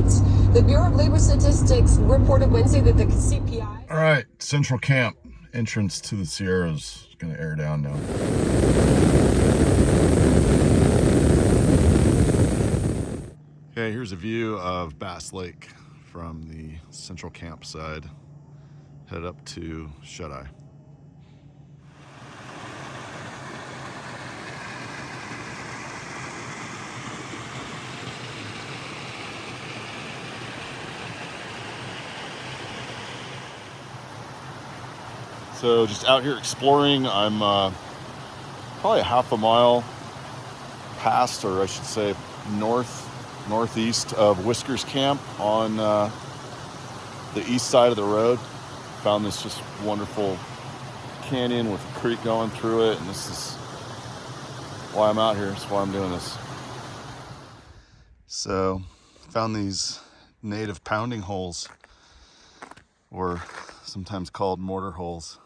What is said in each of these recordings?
The Bureau of Labor Statistics reported Wednesday that the CPI... All right, Central Camp, entrance to the Sierras. It's gonna air down now. Okay, here's a view of Bass Lake from the Central Camp side. Head up to Shuteye. So just out here exploring. I'm probably a half a mile past, or I should say northeast of Whiskers Camp on the east side of the road. Found this just wonderful canyon with a creek going through it, and this is why I'm out here. That's why I'm doing this. So found these native pounding holes, or sometimes called mortar holes.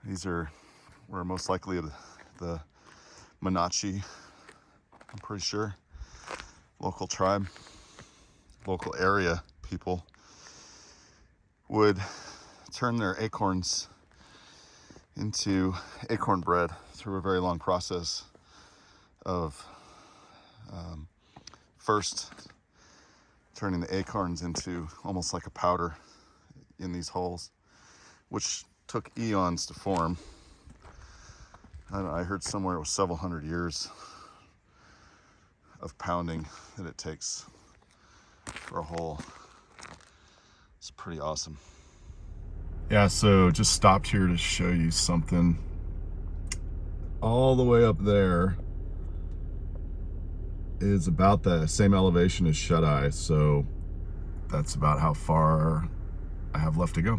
These were most likely the Monachi, I'm pretty sure, local tribe, local area people would turn their acorns into acorn bread through a very long process of first turning the acorns into almost like a powder in these holes, which took eons to form. I heard somewhere it was several hundred years of pounding that it takes for a hole. It's pretty awesome. Yeah, so just stopped here to show you something. All the way up there is about the same elevation as Shuteye, so that's about how far I have left to go.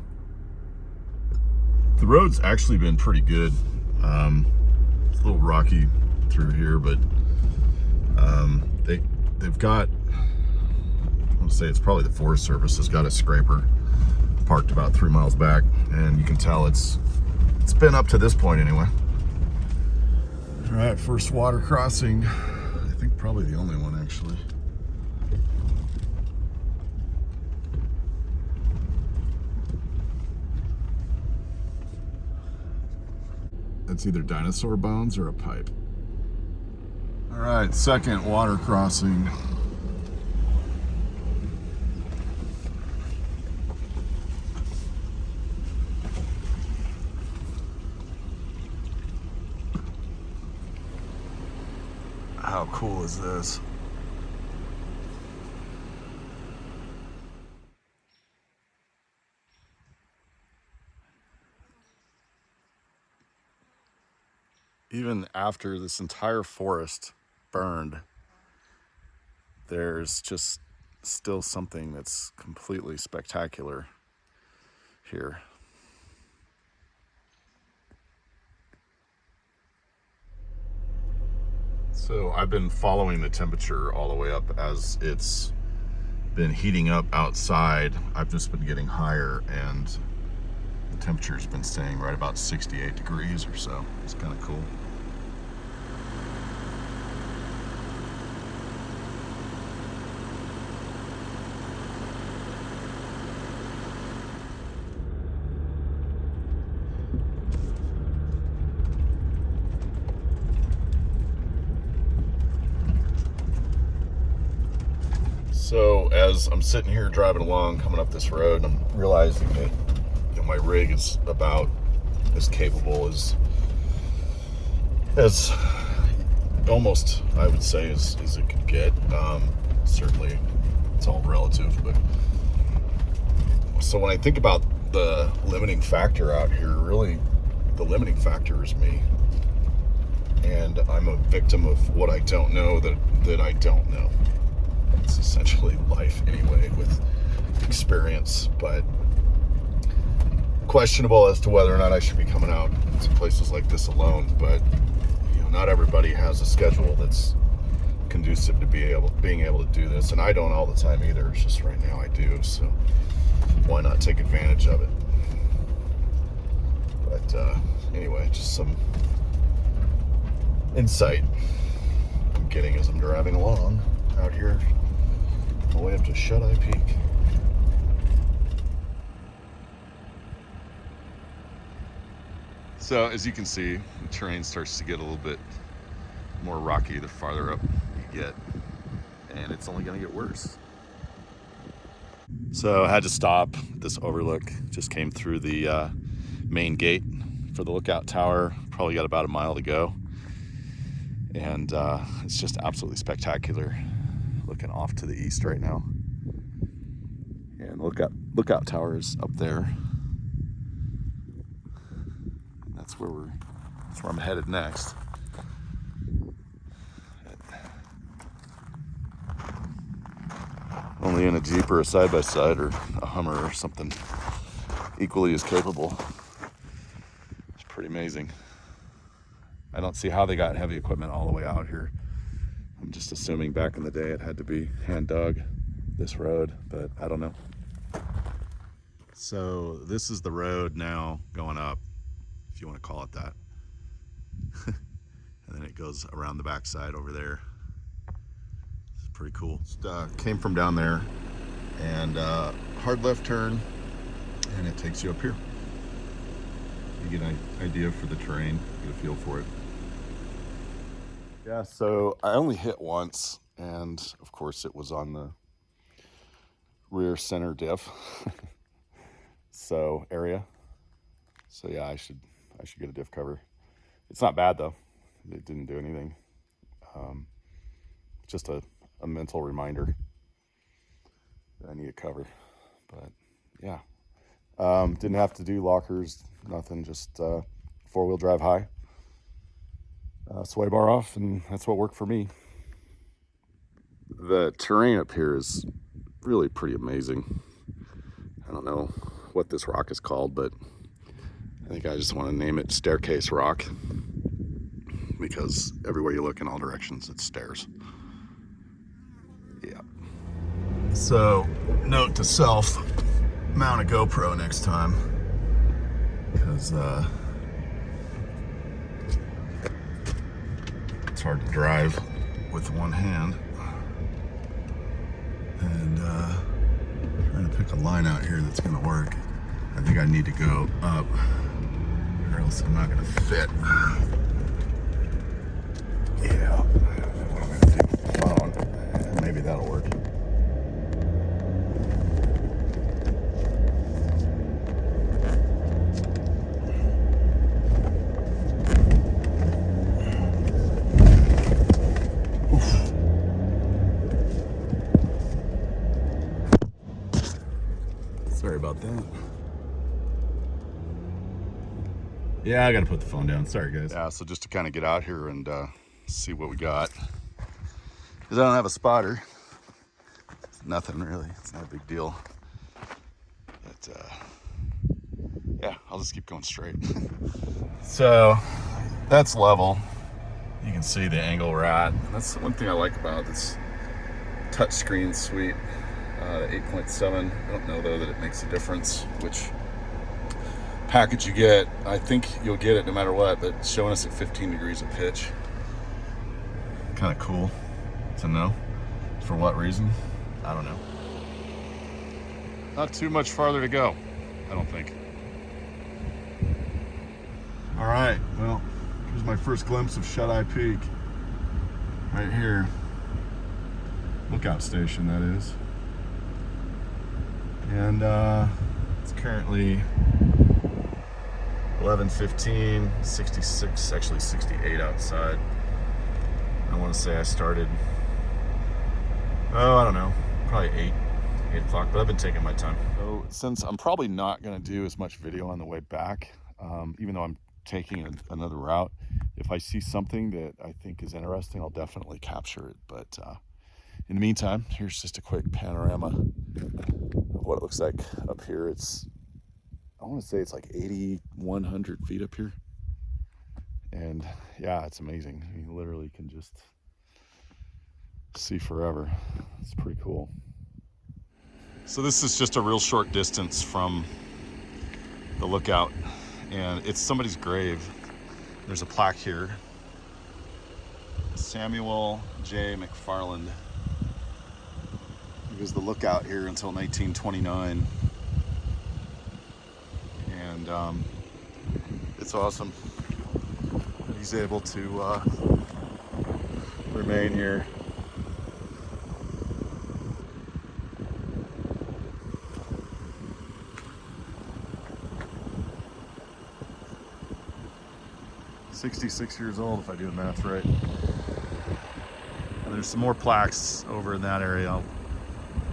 The road's actually been pretty good. It's a little rocky through here, but they've got, I want to say it's probably the Forest Service has got a scraper parked about 3 miles back, and you can tell it's been up to this point anyway. All right, first water crossing. I think probably the only one actually. It's either dinosaur bones or a pipe. All right, second water crossing. How cool is this? Even after this entire forest burned, there's just still something that's completely spectacular here. So I've been following the temperature all the way up as it's been heating up outside. I've just been getting higher, and the temperature's been staying right about 68 degrees or so. It's kind of cool. So as I'm sitting here driving along, coming up this road, I'm realizing that, you know, my rig is about as capable as almost, I would say, as it could get. Certainly, it's all relative, but so when I think about the limiting factor out here, really, the limiting factor is me, and I'm a victim of what I don't know that I don't know. It's essentially life anyway, with experience, but questionable as to whether or not I should be coming out to places like this alone. But you know, not everybody has a schedule that's conducive to being able to do this, and I don't all the time either. It's just right now I do, so why not take advantage of it? But anyway, just some insight I'm getting as I'm driving along out here. Way Shuteye Peak. So as you can see, the terrain starts to get a little bit more rocky the farther up you get, and it's only going to get worse. So I had to stop. This overlook just came through the main gate for the lookout tower. Probably got about a mile to go, and it's just absolutely spectacular looking off to the east right now. And lookout tower is up there. That's where I'm headed next. Only in a Jeep or a side-by-side or a Hummer or something equally as capable. It's pretty amazing. I don't see how they got heavy equipment all the way out here. I'm just assuming back in the day it had to be hand dug, this road, but I don't know. So this is the road now going up, if you want to call it that. And then it goes around the backside over there. It's pretty cool. Just, came from down there, and hard left turn, and it takes you up here. You get an idea for the terrain, get a feel for it. Yeah, so I only hit once, and of course it was on the rear center diff. So area. So yeah, I should get a diff cover. It's not bad though. It didn't do anything. Just a mental reminder that I need a cover. But yeah, didn't have to do lockers, nothing. Just four-wheel drive high, sway bar off, and that's what worked for me. The terrain up here is really pretty amazing. I don't know what this rock is called, but I think I just want to name it Staircase Rock, because everywhere you look in all directions, it's stairs. Yeah. So, note to self, mount a GoPro next time, because it's hard to drive with one hand. And trying to pick a line out here that's going to work. I think I need to go up, or else I'm not going to fit. Yeah, what I'm going to do with the phone, maybe that'll work. Sorry about that. Yeah, I gotta put the phone down. Sorry, guys. Yeah, so just to kind of get out here and see what we got. Because I don't have a spotter. It's nothing really. It's not a big deal. But yeah, I'll just keep going straight. So that's level. You can see the angle we're at. That's one thing I like about this touchscreen suite. The 8.7. I don't know though that it makes a difference which package you get. I think you'll get it no matter what, but it's showing us at 15 degrees of pitch. Kind of cool to know. For what reason? I don't know. Not too much farther to go, I don't think. All right, well, here's my first glimpse of Shuteye Peak. Right here. Lookout station, that is. And it's currently 11:15, 66, actually 68 outside. I want to say I started, I don't know, probably 8 o'clock, but I've been taking my time. So since I'm probably not going to do as much video on the way back, even though I'm taking another route, if I see something that I think is interesting, I'll definitely capture it. But in the meantime, here's just a quick panorama of what it looks like up here. I want to say it's like 8,100 feet up here. And yeah, it's amazing. You literally can just see forever. It's pretty cool. So this is just a real short distance from the lookout, and it's somebody's grave. There's a plaque here. Samuel J. McFarland. is the lookout here until 1929. And it's awesome. He's able to remain here. "66 years old, if I do the math right." And there's some more plaques over in that area. I'll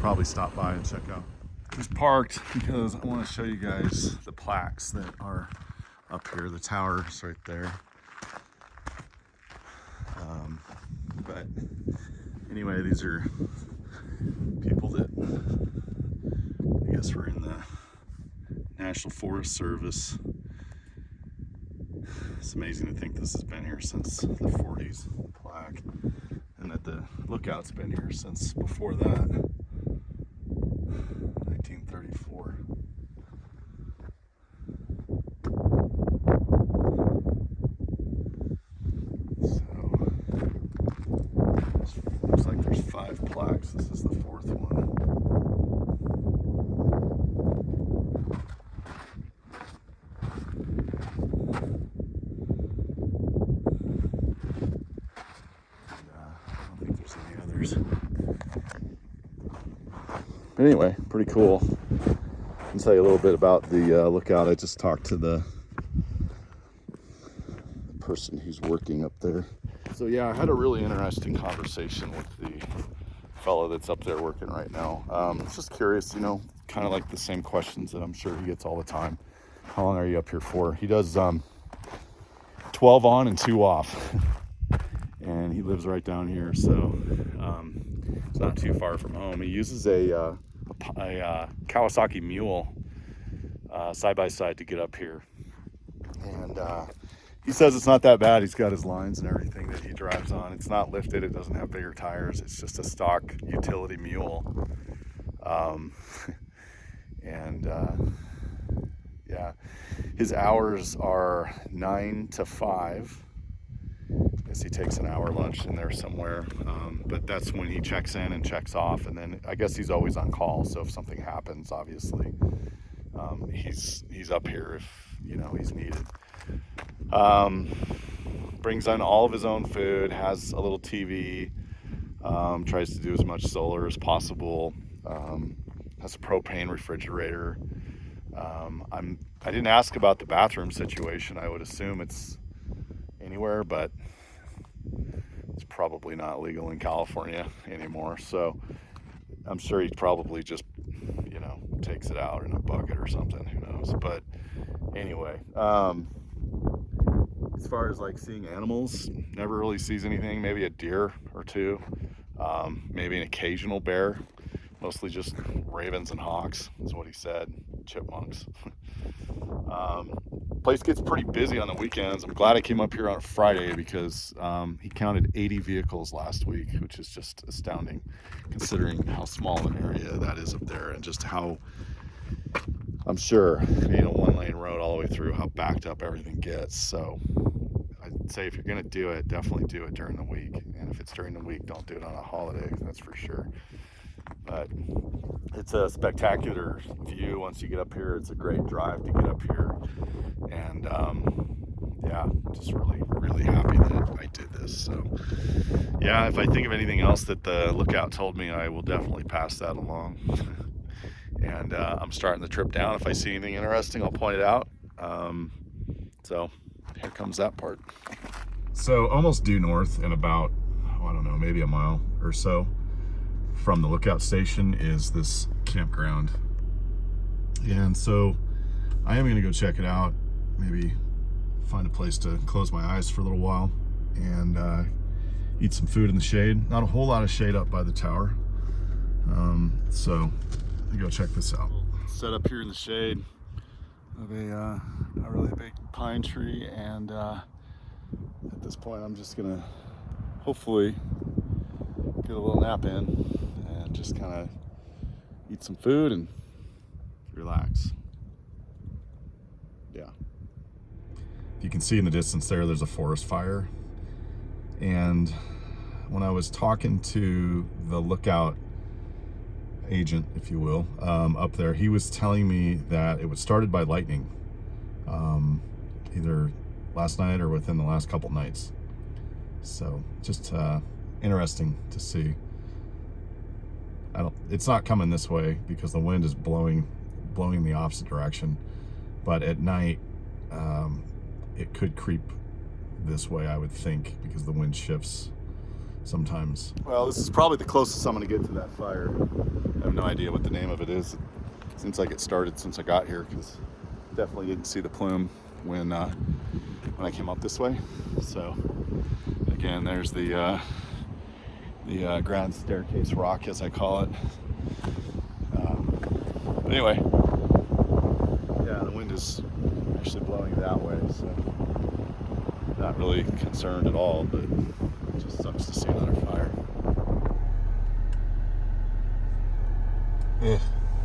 probably stop by and check out. Just parked because I want to show you guys the plaques that are up here. The tower's right there. But anyway, these are people that I guess were in the National Forest Service. It's amazing to think this has been here since the 40s, the plaque, and that the lookout's been here since before that, 1934. Looks like there's 5 plaques. This is the 4th one. I don't think there's any others. But anyway, pretty cool. I'll tell you a little bit about the lookout. I just talked to the person who's working up there. So yeah, I had a really interesting conversation with the fellow that's up there working right now. Just curious, you know, kind of like the same questions that I'm sure he gets all the time. How long are you up here for? He does 12 on and 2 off. And he lives right down here, so it's not too far from home. He uses a Kawasaki Mule side-by-side to get up here. And he says it's not that bad. He's got his lines and everything that he drives on. It's not lifted. It doesn't have bigger tires. It's just a stock utility mule. Yeah, his hours are 9 to 5. I guess he takes an hour lunch in there somewhere. But that's when he checks in and checks off. And then I guess he's always on call. So if something happens, obviously, he's up here if, you know, he's needed. Brings in all of his own food, has a little TV, tries to do as much solar as possible, has a propane refrigerator. I didn't ask about the bathroom situation. I would assume it's anywhere, but it's probably not legal in California anymore. So I'm sure he probably just, you know, takes it out in a bucket or something, who knows. But anyway, as far as like seeing animals, never really sees anything. Maybe a deer or two, maybe an occasional bear, mostly just ravens and hawks is what he said, chipmunks. Place gets pretty busy on the weekends. I'm glad I came up here on a Friday because he counted 80 vehicles last week, which is just astounding considering how small an area that is up there and just how, I'm sure, you know, 1-lane road all the way through, how backed up everything gets. So I'd say if you're going to do it, definitely do it during the week. And if it's during the week, don't do it on a holiday, that's for sure. But it's a spectacular view once you get up here. It's a great drive to get up here. And yeah, just really happy that I did this. So yeah, if I think of anything else that the lookout told me, I will definitely pass that along. And I'm starting the trip down. If I see anything interesting, I'll point it out. So here comes that part. So almost due north and about, oh, I don't know, maybe a mile or so from the lookout station is this campground. And so I am going to go check it out, maybe find a place to close my eyes for a little while and eat some food in the shade. Not a whole lot of shade up by the tower. So let me go check this out. Set up here in the shade of a really big pine tree, and at this point I'm just gonna hopefully get a little nap in and just kind of eat some food and relax. Yeah. You can see in the distance there's a forest fire, and when I was talking to the lookout agent, if you will, up there. He was telling me that it was started by lightning, either last night or within the last couple nights. So just interesting to see. It's not coming this way because the wind is blowing in the opposite direction, but at night it could creep this way, I would think, because the wind shifts sometimes. Well, this is probably the closest I'm going to get to that fire. I have no idea what the name of it is. It seems like it started since I got here, because definitely didn't see the plume when I came up this way. So again, there's the grand staircase rock, as I call it. But anyway, yeah, the wind is actually blowing that way, so not really concerned at all, but it just sucks to see another fire.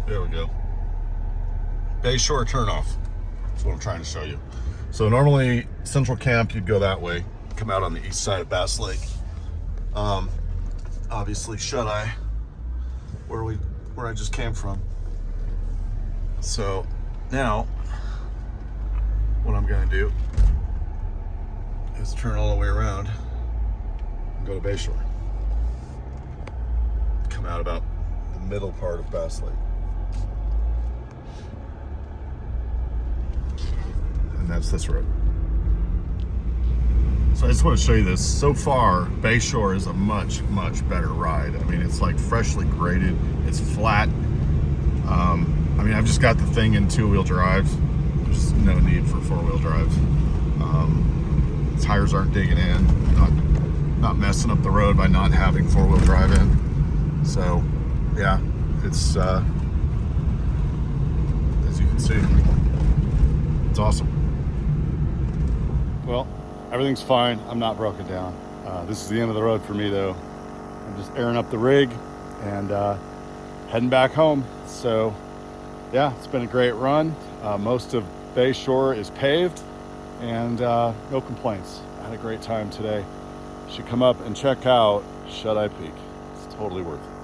There we go. Bay Shore turnoff. That's what I'm trying to show you. So normally Central Camp, you'd go that way, come out on the east side of Bass Lake. Obviously Shuteye, where I just came from. So now what I'm gonna do is turn all the way around and go to Bay Shore. Come out about the middle part of Bass Lake. And that's this road. So I just want to show you this. So far, Bay Shore is a much, much better ride. I mean, it's like freshly graded. It's flat. I mean, I've just got the thing in 2-wheel drive. There's no need for 4-wheel drive. Tires aren't digging in. Not messing up the road by not having 4-wheel drive in. So, yeah, it's as you can see, it's awesome. Well, everything's fine. I'm not broken down. This is the end of the road for me, though. I'm just airing up the rig and heading back home. So, yeah, it's been a great run. Most of Bay Shore is paved, and no complaints. I had a great time today. You should come up and check out Shuteye Peak. It's totally worth it.